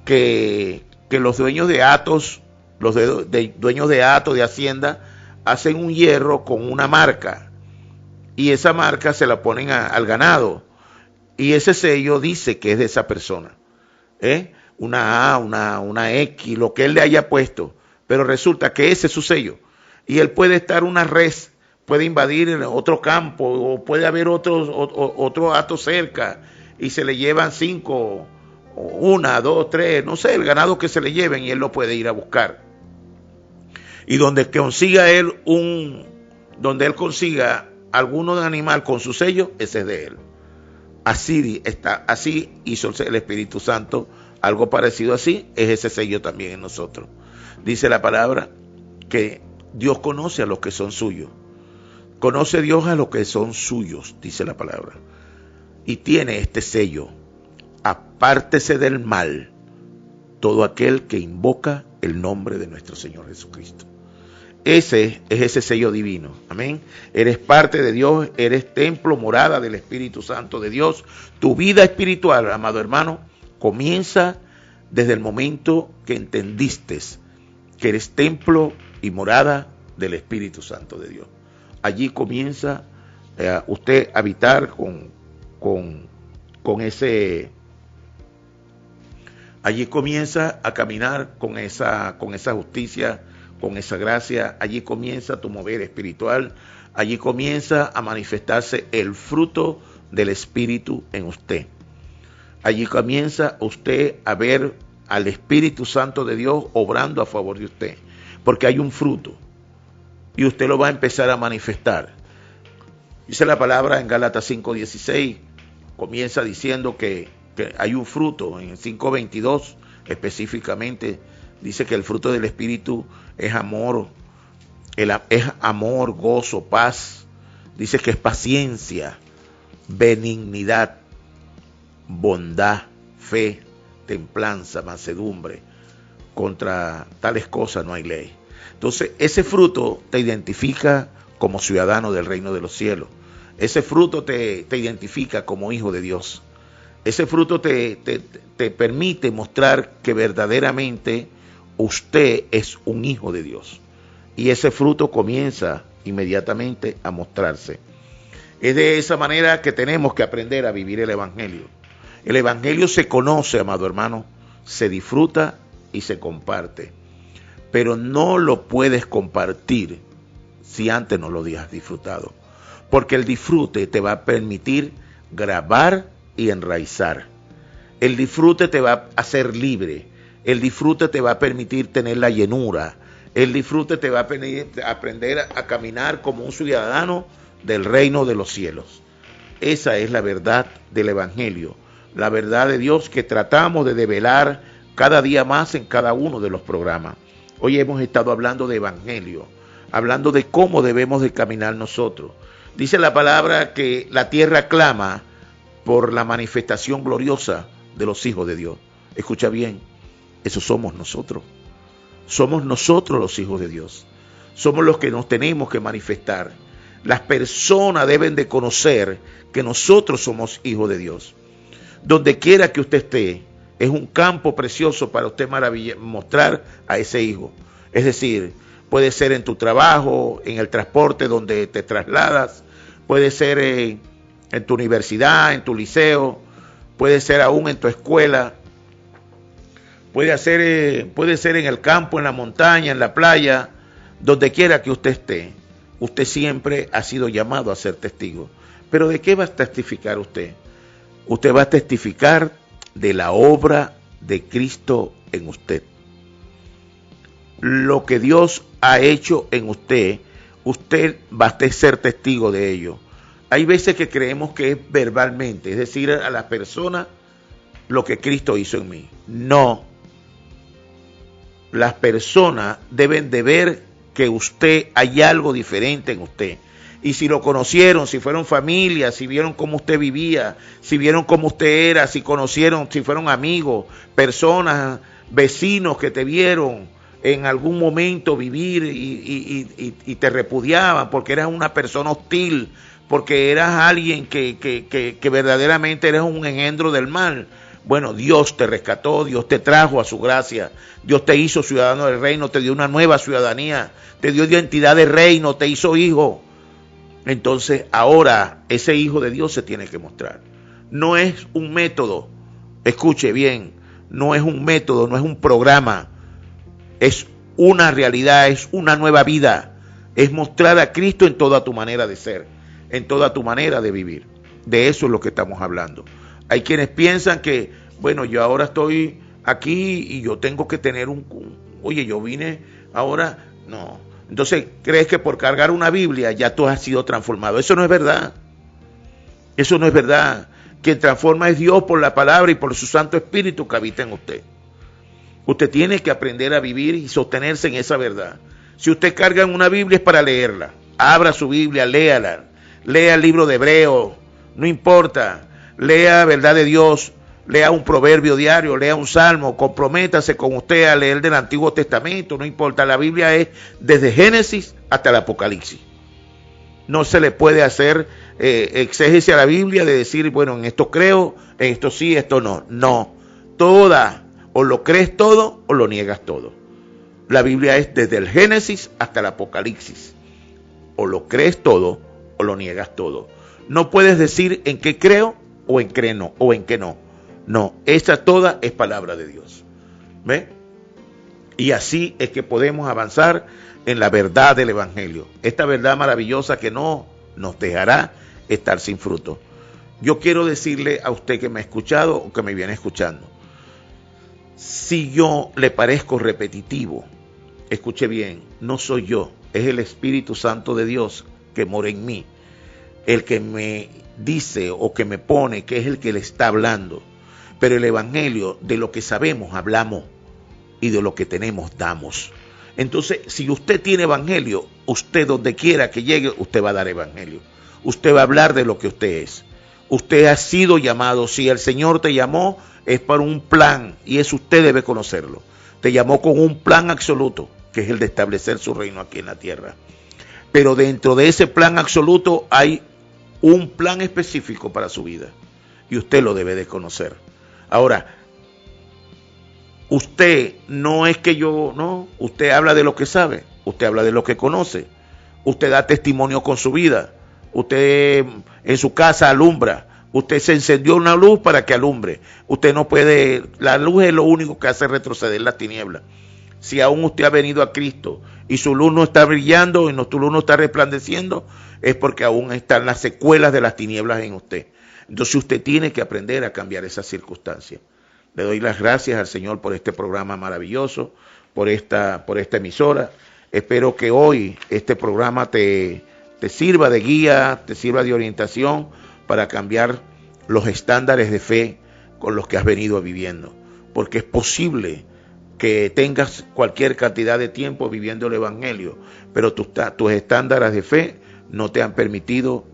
Que los dueños de hatos, dueños de hatos, de hacienda, hacen un hierro con una marca y esa marca se la ponen al ganado y ese sello dice que es de esa persona, una A, una X, lo que él le haya puesto, pero resulta que ese es su sello y él puede estar una res, puede invadir otro campo o puede haber otro hato cerca y se le llevan 5, 1, 2, 3, no sé, el ganado que se le lleven y él lo puede ir a buscar. Y donde consiga donde él consiga alguno de animal con su sello, ese es de él. Así hizo el Espíritu Santo, algo parecido así, es ese sello también en nosotros. Dice la palabra que Dios conoce a los que son suyos. Conoce Dios a los que son suyos, dice la palabra. Y tiene este sello: apártese del mal todo aquel que invoca el nombre de nuestro Señor Jesucristo. Ese es ese sello divino, amén. Eres parte de Dios, eres templo, morada del Espíritu Santo de Dios. Tu vida espiritual, amado hermano, comienza desde el momento que entendiste que eres templo y morada del Espíritu Santo de Dios. Allí comienza usted a habitar con ese. Allí comienza a caminar con esa justicia, con esa gracia. Allí comienza tu mover espiritual. Allí comienza a manifestarse el fruto del Espíritu en usted. Allí comienza usted a ver al Espíritu Santo de Dios obrando a favor de usted, porque hay un fruto y usted lo va a empezar a manifestar. Dice la palabra en Gálatas 5:16, comienza diciendo que hay un fruto. En 5:22 específicamente dice que el fruto del Espíritu es amor, gozo, paz. Dice que es paciencia, benignidad, bondad, fe, templanza, mansedumbre. Contra tales cosas no hay ley. Entonces, ese fruto te identifica como ciudadano del reino de los cielos. Ese fruto te identifica como hijo de Dios. Ese fruto te permite mostrar que verdaderamente usted es un hijo de Dios. Y ese fruto comienza inmediatamente a mostrarse. Es de esa manera que tenemos que aprender a vivir el Evangelio. El Evangelio se conoce, amado hermano, se disfruta y se comparte. Pero no lo puedes compartir si antes no lo has disfrutado. Porque el disfrute te va a permitir grabar y enraizar. El disfrute te va a hacer libre. El disfrute te va a permitir tener la llenura. El disfrute te va a permitir aprender a caminar como un ciudadano del reino de los cielos. Esa es la verdad del Evangelio, la verdad de Dios que tratamos de develar cada día más en cada uno de los programas. Hoy hemos estado hablando de Evangelio, hablando de cómo debemos de caminar nosotros. Dice la palabra que la tierra clama por la manifestación gloriosa de los hijos de Dios. Escucha bien, eso somos nosotros. Somos nosotros los hijos de Dios. Somos los que nos tenemos que manifestar. Las personas deben de conocer que nosotros somos hijos de Dios. Donde quiera que usted esté, es un campo precioso para usted mostrar a ese hijo. Es decir, puede ser en tu trabajo, en el transporte donde te trasladas, puede ser en tu universidad, en tu liceo, puede ser aún en tu escuela, puede ser en el campo, en la montaña, en la playa, donde quiera que usted esté. Usted siempre ha sido llamado a ser testigo. ¿Pero de qué va a testificar usted? Usted va a testificar de la obra de Cristo en usted. Lo que Dios ha hecho en usted, usted va a ser testigo de ello. Hay veces que creemos que es verbalmente, es decir, a las personas lo que Cristo hizo en mí. No. Las personas deben de ver que usted hay algo diferente en usted. Y si lo conocieron, si fueron familia, si vieron cómo usted vivía, si vieron cómo usted era, si conocieron, si fueron amigos, personas, vecinos que te vieron en algún momento vivir y te repudiaban porque eras una persona hostil, porque eras alguien que verdaderamente eras un engendro del mal. Bueno, Dios te rescató, Dios te trajo a su gracia, Dios te hizo ciudadano del reino, te dio una nueva ciudadanía, te dio identidad de reino, te hizo hijo. Entonces ahora ese hijo de Dios se tiene que mostrar. No es un método, escuche bien, no es un método, no es un programa, es una realidad, es una nueva vida, es mostrar a Cristo en toda tu manera de ser, en toda tu manera de vivir. De eso es lo que estamos hablando. Hay quienes piensan que, bueno, yo ahora estoy aquí y yo tengo que tener oye, yo vine ahora, no. Entonces, ¿crees que por cargar una Biblia ya tú has sido transformado? Eso no es verdad. Eso no es verdad. Quien transforma es Dios por la palabra y por su Santo Espíritu que habita en usted. Usted tiene que aprender a vivir y sostenerse en esa verdad. Si usted carga en una Biblia es para leerla. Abra su Biblia, léala. Lea el libro de Hebreo, no importa. Lea verdad de Dios, lea un proverbio diario, lea un salmo, comprométase con usted a leer del Antiguo Testamento, no importa, la Biblia es desde Génesis hasta el Apocalipsis. No se le puede hacer exégesis a la Biblia de decir, bueno, en esto creo, en esto sí, esto no. No, toda, o lo crees todo o lo niegas todo. La Biblia es desde el Génesis hasta el Apocalipsis. O lo crees todo o lo niegas todo. No puedes decir en qué creo o en qué no, o en qué no. No, esa toda es palabra de Dios. ¿Ve? Y así es que podemos avanzar en la verdad del Evangelio. Esta verdad maravillosa que no nos dejará estar sin fruto. Yo quiero decirle a usted que me ha escuchado o que me viene escuchando. Si yo le parezco repetitivo, escuche bien, no soy yo, es el Espíritu Santo de Dios que mora en mí, el que me dice o que me pone, que es el que le está hablando. Pero el Evangelio, de lo que sabemos hablamos y de lo que tenemos damos. Entonces, si usted tiene Evangelio, usted donde quiera que llegue, usted va a dar Evangelio. Usted va a hablar de lo que usted es. Usted ha sido llamado, si el Señor te llamó, es para un plan, y eso usted debe conocerlo. Te llamó con un plan absoluto, que es el de establecer su reino aquí en la tierra. Pero dentro de ese plan absoluto hay un plan específico para su vida. y usted lo debe de conocer. Ahora, usted no es que usted habla de lo que sabe, usted habla de lo que conoce, usted da testimonio con su vida, usted en su casa alumbra, usted se encendió una luz para que alumbre, usted no puede, la luz es lo único que hace retroceder las tinieblas. Si aún usted ha venido a Cristo y su luz no está brillando y tu luz no está resplandeciendo, es porque aún están las secuelas de las tinieblas en usted. Entonces usted tiene que aprender a cambiar esas circunstancias. Le doy las gracias al Señor por este programa maravilloso, por esta emisora. Espero que hoy este programa te sirva de guía, te sirva de orientación para cambiar los estándares de fe con los que has venido viviendo. Porque es posible que tengas cualquier cantidad de tiempo viviendo el Evangelio, pero tus estándares de fe no te han permitido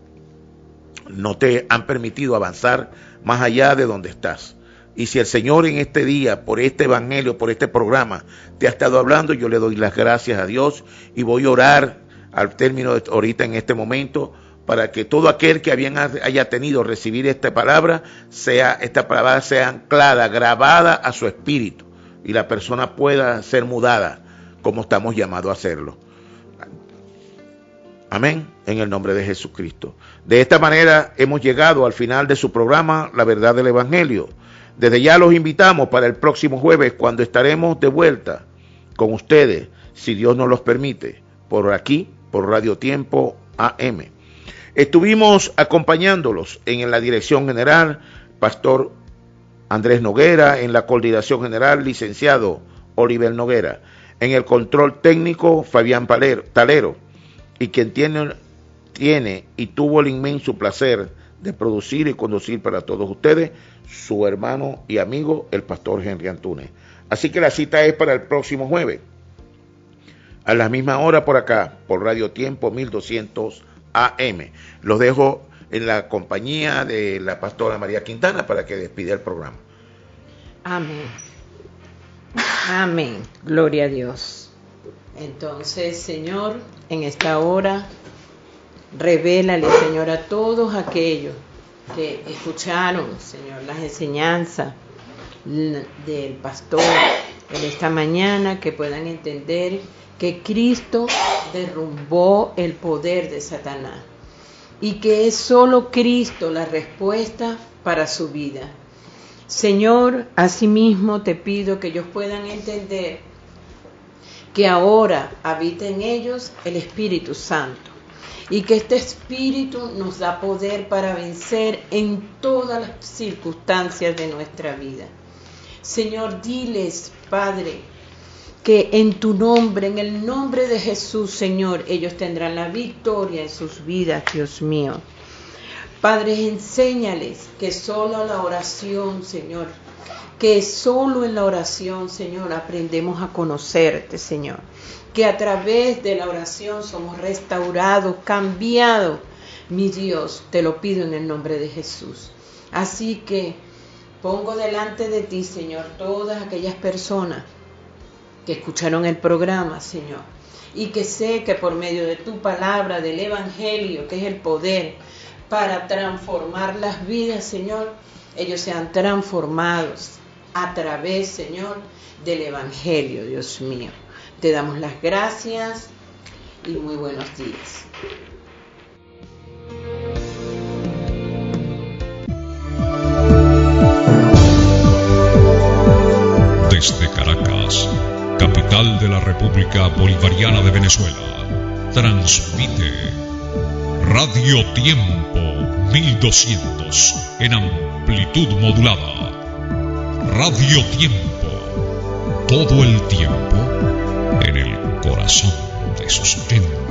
avanzar más allá de donde estás. Y si el Señor en este día, por este Evangelio, por este programa, te ha estado hablando, yo le doy las gracias a Dios y voy a orar al término de ahorita en este momento para que todo aquel que haya tenido recibir esta palabra sea anclada, grabada a su espíritu y la persona pueda ser mudada como estamos llamados a hacerlo. Amén, en el nombre de Jesucristo. De esta manera hemos llegado al final de su programa, La Verdad del Evangelio. Desde ya los invitamos para el próximo jueves, cuando estaremos de vuelta con ustedes, si Dios nos los permite, por aquí, por Radio Tiempo AM. Estuvimos acompañándolos en la dirección general, Pastor Andrés Noguera, en la coordinación general, licenciado Oliver Noguera, en el control técnico, Fabián Talero, y quien tiene y tuvo el inmenso placer de producir y conducir para todos ustedes, su hermano y amigo, el pastor Henry Antunes. Así que la cita es para el próximo jueves, a la misma hora por acá, por Radio Tiempo 1200 AM. Los dejo en la compañía de la pastora María Quintana para que despida el programa. Amén. Amén. Gloria a Dios. Entonces, Señor, en esta hora, revélale, Señor, a todos aquellos que escucharon, Señor, las enseñanzas del pastor en esta mañana, que puedan entender que Cristo derrumbó el poder de Satanás y que es solo Cristo la respuesta para su vida. Señor, asimismo te pido que ellos puedan entender que ahora habita en ellos el Espíritu Santo y que este Espíritu nos da poder para vencer en todas las circunstancias de nuestra vida. Señor, diles, Padre, que en tu nombre, en el nombre de Jesús, Señor, ellos tendrán la victoria en sus vidas, Dios mío. Padre, enséñales que solo la oración, Señor, que solo en la oración, Señor, aprendemos a conocerte, Señor. Que a través de la oración somos restaurados, cambiados. Mi Dios, te lo pido en el nombre de Jesús. Así que pongo delante de ti, Señor, todas aquellas personas que escucharon el programa, Señor, y que sé que por medio de tu palabra, del Evangelio, que es el poder para transformar las vidas, Señor, ellos sean transformados a través, Señor, del Evangelio, Dios mío. Te damos las gracias y muy buenos días. Desde Caracas, capital de la República Bolivariana de Venezuela, transmite Radio Tiempo 1200 en amplitud modulada. Radio Tiempo, todo el tiempo en el corazón de sus oyentes.